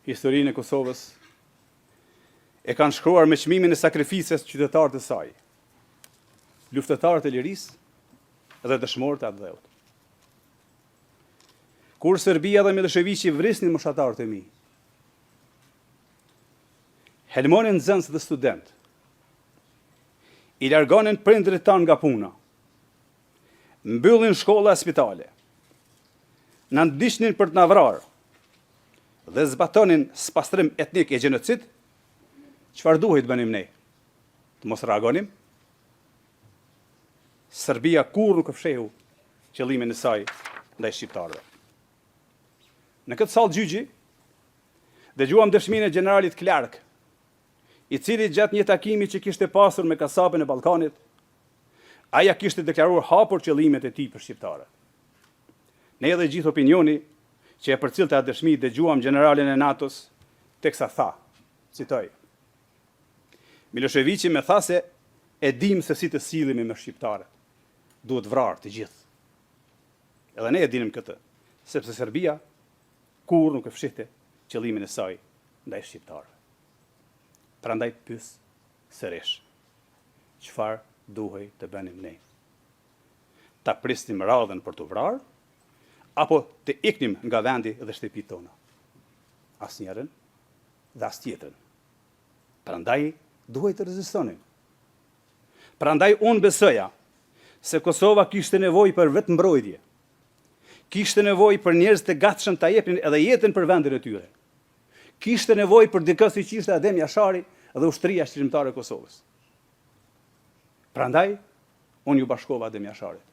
historinë e Kosovës e kanë shkruar me çmimin e sakrificës qytetarët e saj, luftëtarët e lirisë dhe dëshmorët e atë dheut. Kur Serbia dhe Miloševiqi vrisnin moshatarët e mi, helmonin nxënës dhe student, i largonin prindrit tanë nga puna, mbyllin shkolla e spitale, në ndishnin për të na vrarë dhe zbatonin spastrim etnik e gjenocid, çfarë duhet bënim ne? Të mos reagonim? Serbia kur nuk fshehu qëllimin e saj ndaj shqiptarëve. Në këtë sallë gjyqi, dëgjuam dëshminë e generalit Clark, i cili gjatë një takimi që kishte pasur me kasapën e Ballkanit, aja kishte deklaruar hapur qëllimet e tij për shqiptarët. Ne edhe gjithë opinioni që e përcillte atë dëshmi dëgjuam generalin e NATO-s, teksa tha, citoj: Miloševiqi më tha se e dim se si të sillemi me shqiptarët. Duhet vrarë të gjithë. Edhe ne e dinim këtë, sepse Serbia kur nuk e fshihte qëllimin e saj ndaj shqiptarëve. Prandaj pyes sërish, çfarë duhej të bënim ne? Ta prisnim radhën për të vrarë, apo të iknim nga vendi dhe shtëpitë tona? Asnjërin dhe as tjetrën. Prandaj duhej të rezistonim. Prandaj unë besoja se Kosova kishte nevojë për vetë mbrojtje. Kishte nevojë për njerëz të gatshëm ta jepnin edhe jetën për vendin e tyre. Kishte nevojë për dikë siç ishte Adem Jashari dhe ushtria shqiptare e Kosovës. Prandaj unë ju bashkova Adem Jasharit.